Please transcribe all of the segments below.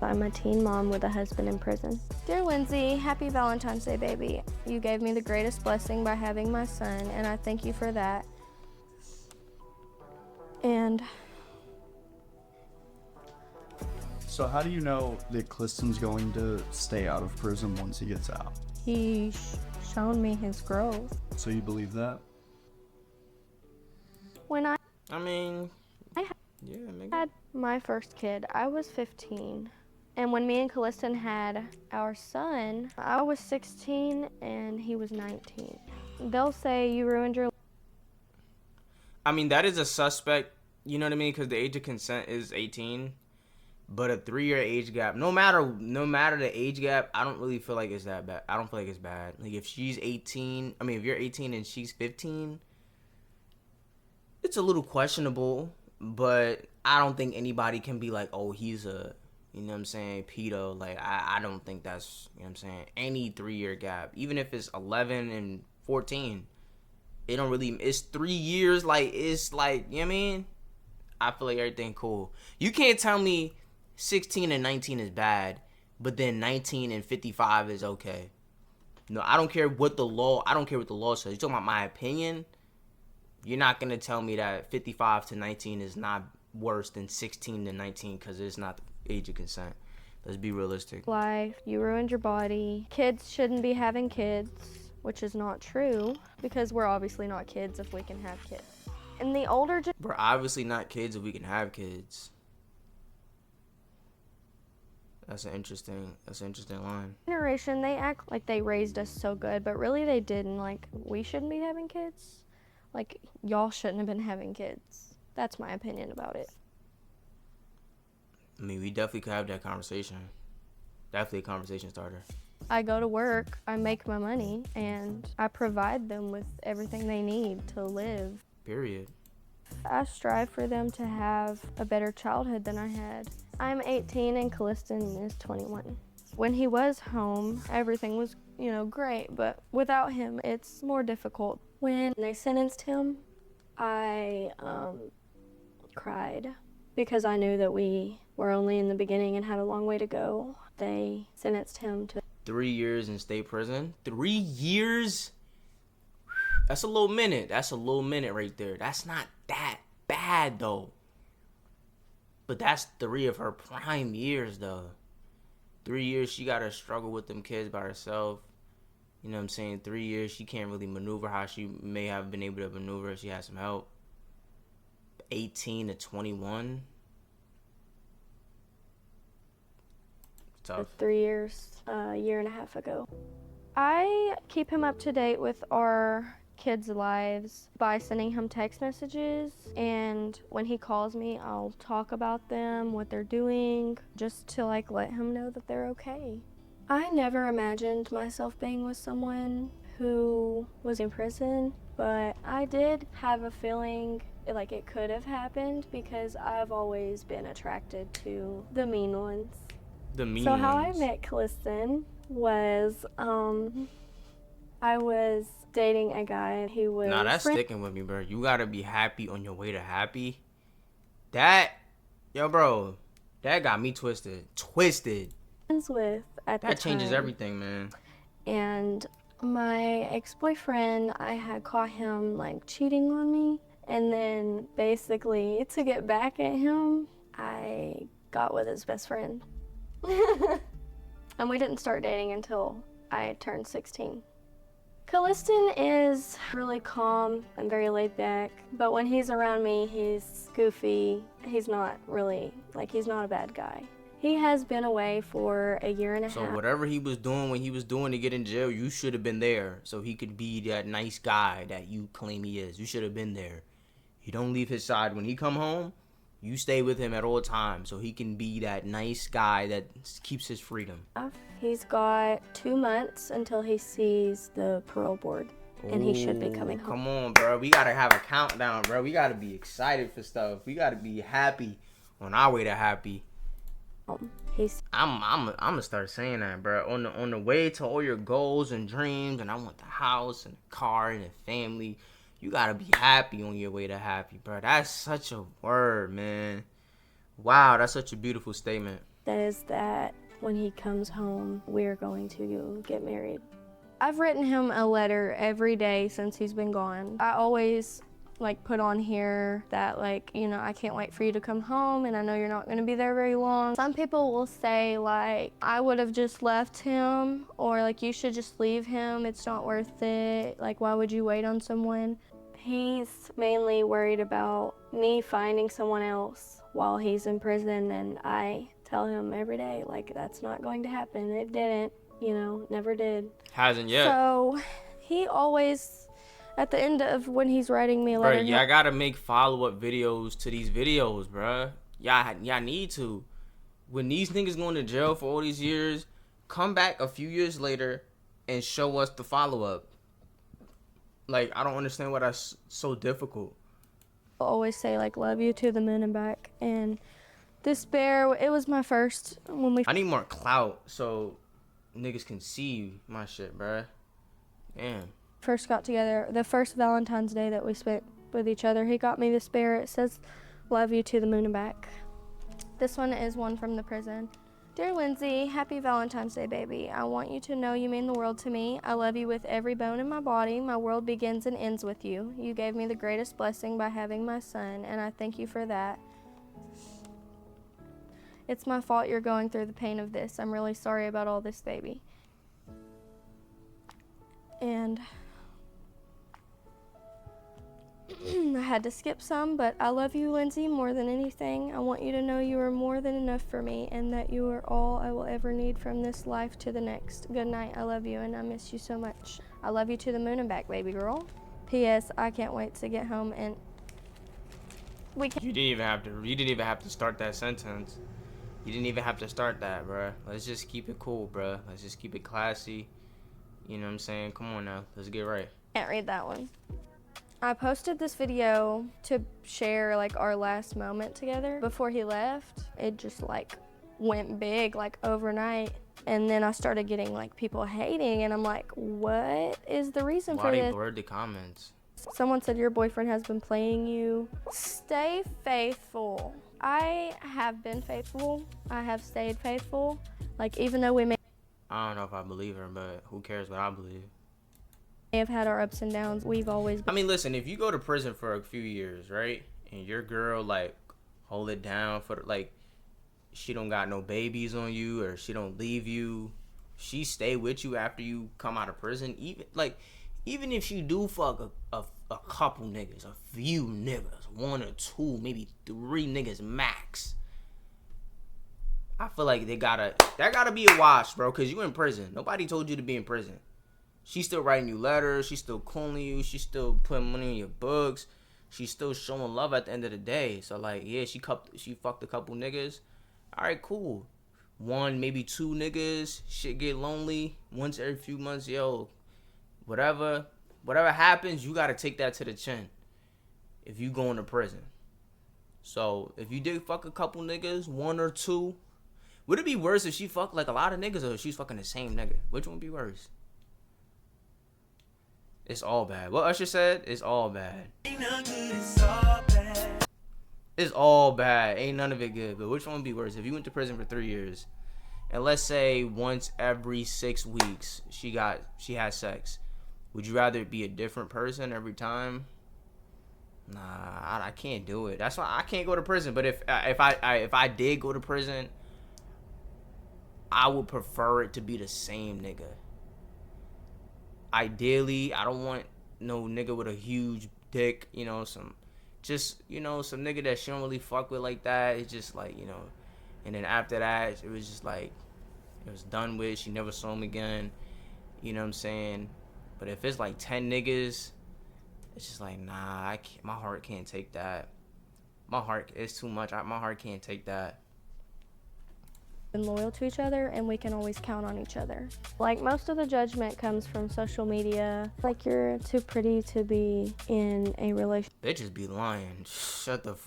I'm a teen mom with a husband in prison. Dear Lindsay, happy Valentine's Day, baby. You gave me the greatest blessing by having my son, and I thank you for that. And So how do you know that Clifton's going to stay out of prison once he gets out? he's shown me his growth. So you believe that? When I mean, I yeah, nigga. had my first kid, I was 15. And when me and Calliston had our son, I was 16 and he was 19. They'll say you ruined your I mean, that is a suspect, you know what I mean? Because the age of consent is 18. But a 3-year age gap, no matter the age gap, I don't really feel like it's that bad. I don't feel like it's bad. Like, if she's 18, I mean, if you're 18 and she's 15, it's a little questionable. But I don't think anybody can be like, oh, he's a, you know what I'm saying, pedo. Like, I don't think that's, you know what I'm saying, any 3-year gap. Even if it's 11 and 14, it don't really, it's 3 years. Like, it's like, you know what I mean? I feel like everything cool. You can't tell me 16 and 19 is bad, but then 19 and 55 is okay. No, I don't care what the law says. You're talking about my opinion. You're not going to tell me that 55 to 19 is not worse than 16 to 19 because it's not the age of consent. Let's be realistic. life, you ruined your body. Kids shouldn't be having kids, which is not true because we're obviously not kids if we can have kids. And the older We're obviously not kids if we can have kids. That's an interesting line. generation, they act like they raised us so good, but really they didn't. Like, we shouldn't be having kids. Like, y'all shouldn't have been having kids. That's my opinion about it. I mean, we definitely could have that conversation. Definitely a conversation starter. I go to work, I make my money, and I provide them with everything they need to live. Period. I strive for them to have a better childhood than I had. I'm 18 and Calliston is 21. When he was home, everything was, great, but without him, it's more difficult. When they sentenced him, I cried because I knew that we were only in the beginning and had a long way to go. They sentenced him to 3 years in state prison. 3 years? That's a little minute. That's a little minute right there. That's not that bad, though. But that's 3 of her prime years, though. 3 years, she got to struggle with them kids by herself. You know what I'm saying? 3 years, she can't really maneuver how she may have been able to maneuver if she had some help. 18 to 21. Tough. 3 years, a year and a half ago. I keep him up to date with our kids' lives by sending him text messages, and when he calls me, I'll talk about them, what they're doing, just to let him know that they're okay. I never imagined myself being with someone who was in prison, but I did have a feeling like it could have happened because I've always been attracted to the mean ones. The mean So how ones. I met Calliston was, I was dating a guy who was... Nah, that's sticking with me, bro. You gotta be happy on your way to happy. That got me twisted. friends with at the That changes time. everything, man. And my ex-boyfriend, I had caught him cheating on me, and then basically to get back at him, I got with his best friend. And we didn't start dating until I turned 16. Calliston is really calm and very laid back, but when he's around me, he's goofy. He's not really, he's not a bad guy. He has been away for a year and a So half. whatever he was doing when he was doing to get in jail, you should have been there so he could be that nice guy that you claim he is. You should have been there. You don't leave his side. When he come home, you stay with him at all times so he can be that nice guy that keeps his freedom. He's got 2 months until he sees the parole board, and he should be coming home. Come on, bro. We got to have a countdown, bro. We got to be excited for stuff. We got to be happy on our way to happy. I'm gonna start saying that, bro. On the way to all your goals and dreams, and I want the house and the car and the family. You gotta be happy on your way to happy, bro. That's such a word, man. Wow, that's such a beautiful statement. That is that when he comes home, we're going to get married. I've written him a letter every day since he's been gone. I always put on here that I can't wait for you to come home and I know you're not gonna be there very long. Some people will say I would have just left him, or you should just leave him, it's not worth it. Why would you wait on someone? He's mainly worried about me finding someone else while he's in prison, and I tell him every day that's not going to happen. It didn't, never did. Hasn't yet. So he always, at the end of when he's writing me a letter, Bruh, y'all gotta make follow-up videos to these videos, bruh. Y'all need to. When these niggas going to jail for all these years, come back a few years later and show us the follow-up. I don't understand why that's so difficult. I always say love you to the moon and back. And this bear, it was my first when we I need more clout so niggas can see my shit, bruh. Damn. first got together, the first Valentine's Day that we spent with each other, he got me this bear. It says, love you to the moon and back. This one is one from the prison. Dear Lindsay, happy Valentine's Day, baby. I want you to know you mean the world to me. I love you with every bone in my body. My world begins and ends with you. You gave me the greatest blessing by having my son, and I thank you for that. It's my fault you're going through the pain of this. I'm really sorry about all this, baby. And I had to skip some, but I love you, Lindsay, more than anything. I want you to know you are more than enough for me and that you are all I will ever need from this life to the next. Good night. I love you and I miss you so much. I love you to the moon and back, baby girl. P.S. I can't wait to get home and we can. You didn't even have to start that sentence. You didn't even have to start that, bruh. Let's just keep it cool, bruh. Let's just keep it classy. You know what I'm saying? Come on now. Let's get right. Can't read that one. I posted this video to share our last moment together before he left. It just went big overnight, and then I started getting people hating, and I'm like, what is the reason for Why they this? blurred the comments? Someone said your boyfriend has been playing you. Stay faithful. I have been faithful. I have stayed faithful. Even though we may I don't know if I believe her, but who cares what I believe? have had our ups and downs, we've always been. I mean, listen, if you go to prison for a few years, right, and your girl hold it down for she don't got no babies on you, or she don't leave you, she stay with you after you come out of prison, even if she do fuck a couple niggas, a few niggas, 1 or 2, maybe 3 niggas max, I feel like that gotta be a wash, bro, because you in prison. Nobody told you to be in prison. She's still writing you letters. She's still calling you. She's still putting money in your books. She's still showing love at the end of the day. So, yeah, she fucked a couple niggas. All right, cool. 1, maybe 2 niggas. Shit get lonely once every few months. Yo, whatever happens, you got to take that to the chin if you go into prison. So, if you did fuck a couple niggas, 1 or 2, would it be worse if she fucked a lot of niggas, or if she's fucking the same nigga? Which one would be worse? It's all bad. What Usher said, it's all bad. Ain't none good, it's all bad. It's all bad. Ain't none of it good. But which one would be worse? If you went to prison for 3 years, and let's say once every 6 weeks she has sex, would you rather be a different person every time? Nah, I can't do it. That's why I can't go to prison. But if I did go to prison, I would prefer it to be the same nigga. Ideally, I don't want no nigga with a huge dick, some nigga that she don't really fuck with like that. It's just and then after that, it was just it was done with. She never saw him again. You know what I'm saying? But if it's 10 niggas, it's just nah, I can't, my heart can't take that. My heart is too much. My heart can't take that. Loyal to each other, and we can always count on each other. Most of the judgment comes from social media. You're too pretty to be in a relationship. Bitches be lying.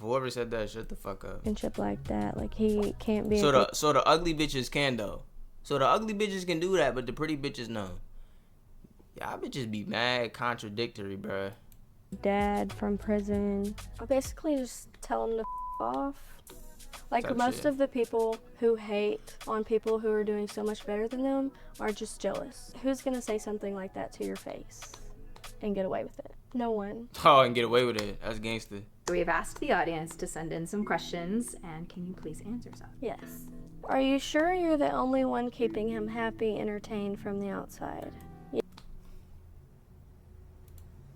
Whoever said that, shut the fuck up. Like that. He can't be. So the ugly bitches can though. So the ugly bitches can do that, but the pretty bitches no. Y'all bitches be mad contradictory, bruh. Dad from prison. I basically just tell him to f off. Like Type most shit. of the people who hate on people who are doing so much better than them are just jealous. Who's gonna say something like that to your face and get away with it? No one. Oh, and get away with it. That's gangster. We've asked the audience to send in some questions, and can you please answer some? Yes. Are you sure you're the only one keeping him happy, entertained from the outside?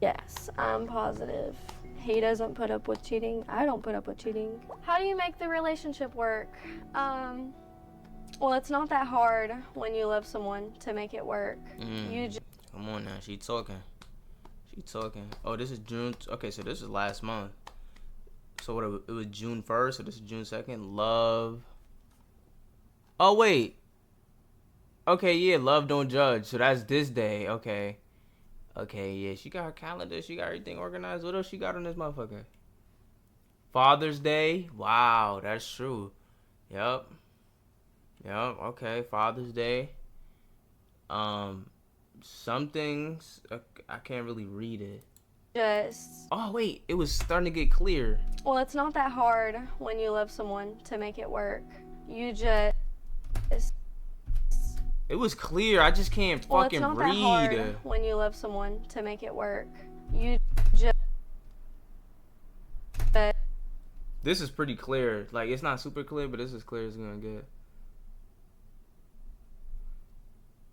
Yes, I'm positive. He doesn't put up with cheating. I don't put up with cheating. How do you make the relationship work? Well, it's not that hard when you love someone to make it work. You just Come on now, she talking. Oh, this is June. Okay, so this is last month. So what? It was June 1st. So this is June 2nd. Love. Oh wait. Okay, yeah. Love don't judge. So that's this day. Okay. Okay, yeah. She got her calendar. She got everything organized. What else she got on this motherfucker? Father's Day. Wow, that's true. Yep. Okay, Father's Day. Some things I can't really read it. just, Oh wait, it was starting to get clear. well, it's not that hard when you love someone to make it work. You just, It was clear. I just can't well, it's fucking not read. that hard when you love someone to make it work. You just, This is pretty clear. Like, it's not super clear, but this is clear as gonna get.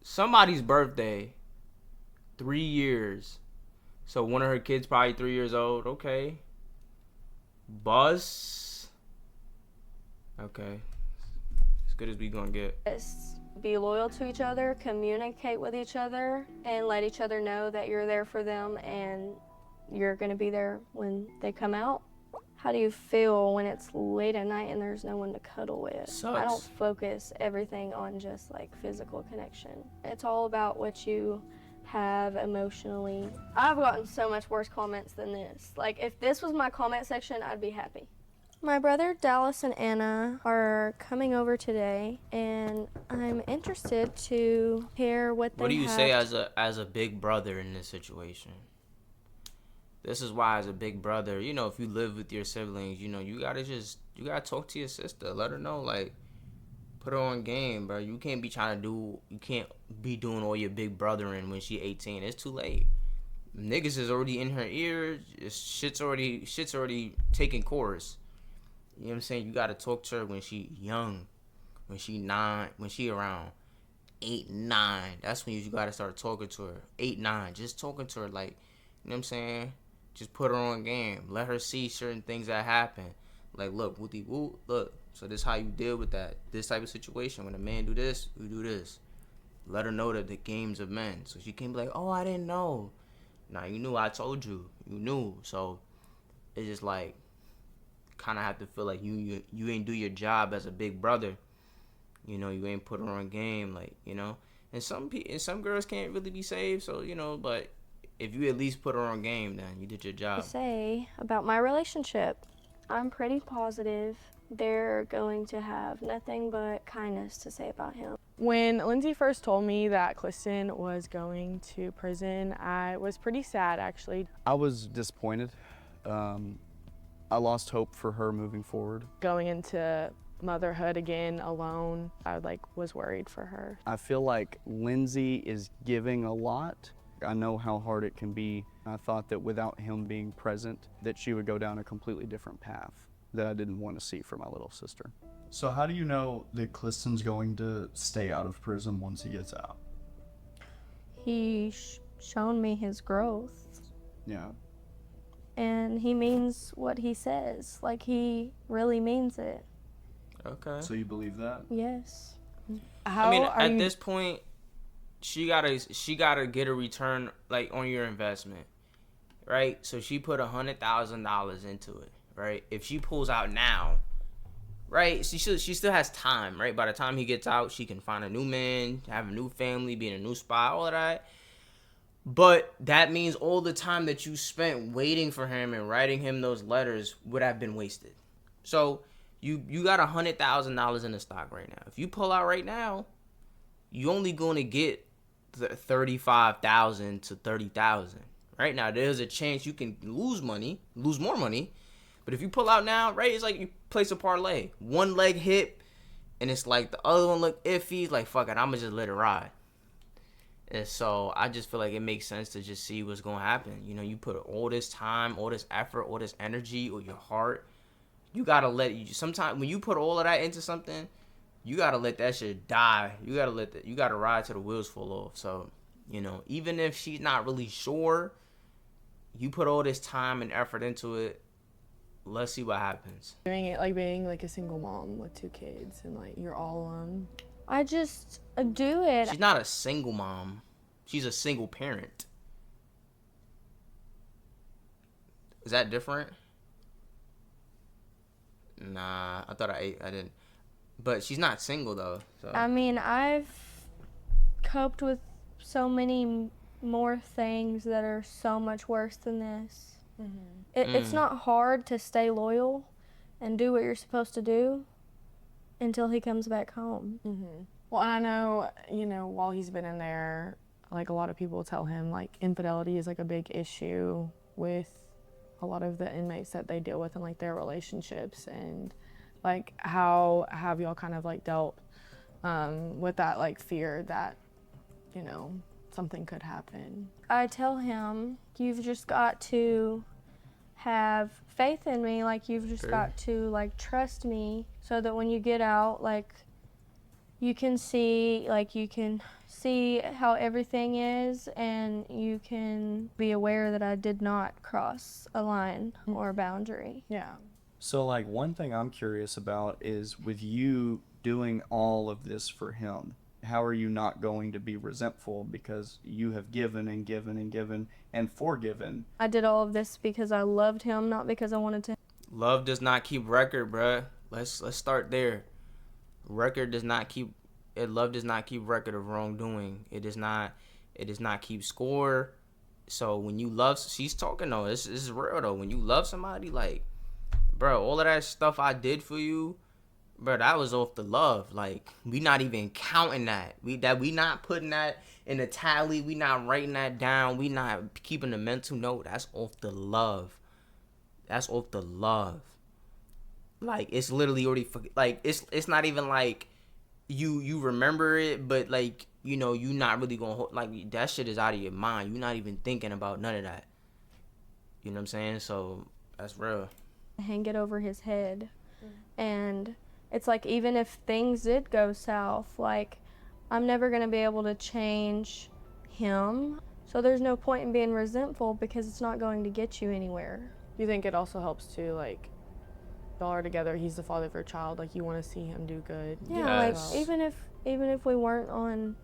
Somebody's birthday. 3 years. So one of her kids probably 3 years old. Okay. Buzz. Okay. As good as we gonna get. be loyal to each other, communicate with each other, and let each other know that you're there for them and you're going to be there when they come out. How do you feel when it's late at night and there's no one to cuddle with? Sucks. I don't focus everything on just like physical connection. It's all about what you have emotionally. I've gotten so much worse comments than this. Like, if this was my comment section, I'd be happy. My brother Dallas and Anna are coming over today, and I'm interested to hear what they have. What do you say as a big brother in this situation? This is why, as a big brother, you know, if you live with your siblings, you know, you gotta talk to your sister, let her know, like, put her on game, bro. You can't be doing all your big brothering when she 18. It's too late. Niggas is already in her ear. Shit's already taking course. You know what I'm saying? You gotta talk to her when she young, when she around 8, 9. That's when you gotta start talking to her. 8, 9, just talking to her, like, you know what I'm saying? Just put her on game. Let her see certain things that happen. Like, look, wooty woo, look. So this is how you deal with that. This type of situation. When a man do this, you do this. Let her know that the games of men. So she can't be like, oh, I didn't know. Nah, you knew. I told you. You knew. So it's just like, kind of have to feel like you ain't do your job as a big brother. You know, you ain't put her on game, like, you know. And some girls can't really be saved, so, you know, but if you at least put her on game, then you did your job. Say about my relationship, I'm pretty positive they're going to have nothing but kindness to say about him. When Lindsay first told me that Clifton was going to prison, I was pretty sad, actually. I was disappointed. I lost hope for her moving forward. Going into motherhood again alone, I was worried for her. I feel like Lindsay is giving a lot. I know how hard it can be. I thought that without him being present, that she would go down a completely different path that I didn't want to see for my little sister. So how do you know that Clifton's going to stay out of prison once he gets out? He's shown me his growth, Yeah. and he means what he says. Like, he really means it. Okay. So you believe that? Yes. How I mean, are at you... this point, she gotta get a return, like, on your investment, right? So she put $100,000 into it, right? If she pulls out now, right, she still has time, right? By the time he gets out, she can find a new man, have a new family, be in a new spot, all of that. But that means all the time that you spent waiting for him and writing him those letters would have been wasted. So you got $100,000 in the stock right now. If you pull out right now, you only going to get $35,000 to $30,000. Right now, there's a chance you can lose more money, But if you pull out now, right, it's like you place a parlay. One leg hit, and it's like the other one look iffy. Like, fuck it, I'ma just let it ride. And so I just feel like it makes sense to just see what's gonna happen. You know, you put all this time, all this effort, all this energy, or your heart. You gotta let you. Sometimes when you put all of that into something, you gotta let that shit die. You gotta ride till the wheels fall off. So, you know, even if she's not really sure, you put all this time and effort into it. Let's see what happens. Doing it like being like a single mom with 2 kids and like you're all alone. I just do it. She's not a single mom. She's a single parent. Is that different? Nah, I thought I didn't. But she's not single though. So. I mean, I've coped with so many more things that are so much worse than this. It's not hard to stay loyal and do what you're supposed to do until he comes back home. Well, and I know, you know, while he's been in there, like a lot of people tell him like infidelity is like a big issue with a lot of the inmates that they deal with in like their relationships. And like, how have y'all kind of like dealt with that like fear that, you know, something could happen? I tell him, you've just got to have faith in me, like you've just got to like trust me so that when you get out, like you can see how everything is, and you can be aware that I did not cross a line or a boundary. Yeah. So, like, one thing I'm curious about is with you doing all of this for him, how are you not going to be resentful because you have given and given and given and forgiven? I did all of this because I loved him, not because I wanted to. Love does not keep record, bruh. Let's start there. Love does not keep record of wrongdoing. It does not keep score. So when you love, she's talking though. This is real though. When you love somebody, like, bro, all of that stuff I did for you, bro, that was off the love. Like, we not even counting that. We not putting that in a tally. We not writing that down. We not keeping a mental note. That's off the love. That's off the love. Like, it's literally already, like, it's not even like you remember it, but like, you know, you not really gonna hold, like, that shit is out of your mind. You're not even thinking about none of that. You know what I'm saying? So that's real. Hang it over his head. And it's like, even if things did go south, like, I'm never going to be able to change him. So there's no point in being resentful because it's not going to get you anywhere. Do you think it also helps to, like, y'all are together, he's the father of your child, like, you want to see him do good? Yeah, Yes. like, even if we weren't on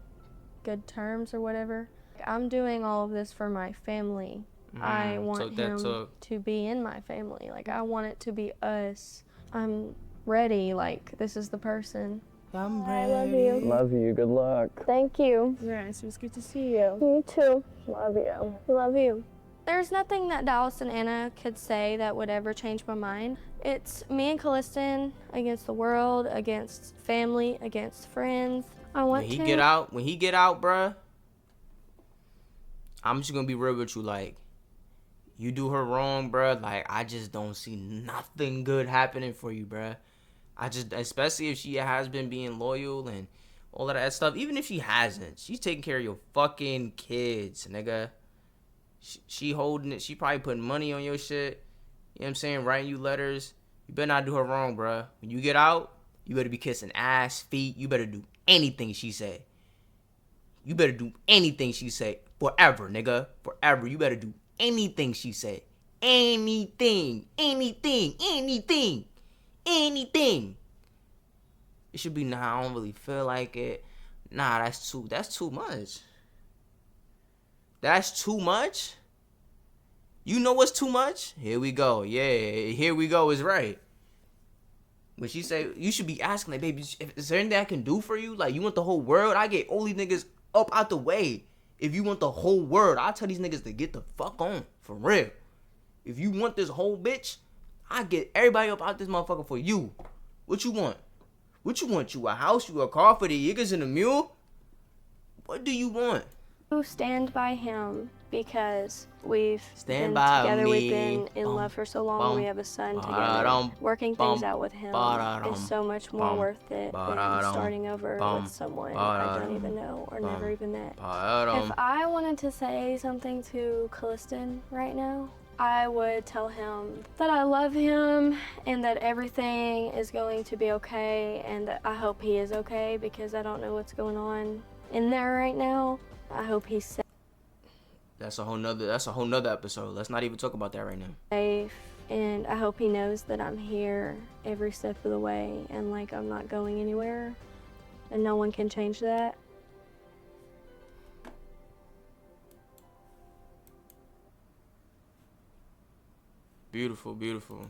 good terms or whatever, I'm doing all of this for my family. I want him to be in my family. Like, I want it to be us. I'm ready. Like, this is the person. I'm I love you. Love you. Good luck. Thank you. Yes, it was good to see you. You too. Love you. Love you. There's nothing that Dallas and Anna could say that would ever change my mind. It's me and Calliston against the world, against family, against friends. When he get out, bruh, I'm just gonna be real with you. Like, you do her wrong, bruh. Like, I just don't see nothing good happening for you, bruh. Especially if she has been being loyal and all of that stuff. Even if she hasn't, she's taking care of your fucking kids, nigga. She holding it. She probably putting money on your shit. You know what I'm saying? Writing you letters. You better not do her wrong, bruh. When you get out, you better be kissing ass, feet. You better do anything she say. You better do anything she say. Forever, nigga. Forever. You better do anything she say. Anything. Anything. Anything. Anything. It should be, nah, I don't really feel like it. Nah, that's too much. That's too much? You know what's too much? Here we go. Yeah, here we go is right. When she say, you should be asking, like, baby, is there anything I can do for you? Like, you want the whole world? I get all these niggas up out the way. If you want the whole world, I'll tell these niggas to get the fuck on. For real. If you want this whole bitch, I get everybody up out this motherfucker for you. What you want? What you want? You a house? You a car for the niggas and a mule? What do you want? Stand by him because we've Stand been by together, me. we've been in Bum, love for so long, bum, we have a son ba-da-dum, together. Working bum, things out with him ba-da-dum, is so much more bum, worth it than ba-da-dum, starting over bum, with someone I ba-da-dum, don't even know or never bum, even met. ba-da-dum. If I wanted to say something to Calliston right now, I would tell him that I love him and that everything is going to be okay and that I hope he is okay because I don't know what's going on in there right now. I hope he's That's a whole nother episode. Let's not even talk about that right now. safe and I hope he knows that I'm here every step of the way and like I'm not going anywhere and no one can change that. Beautiful, beautiful.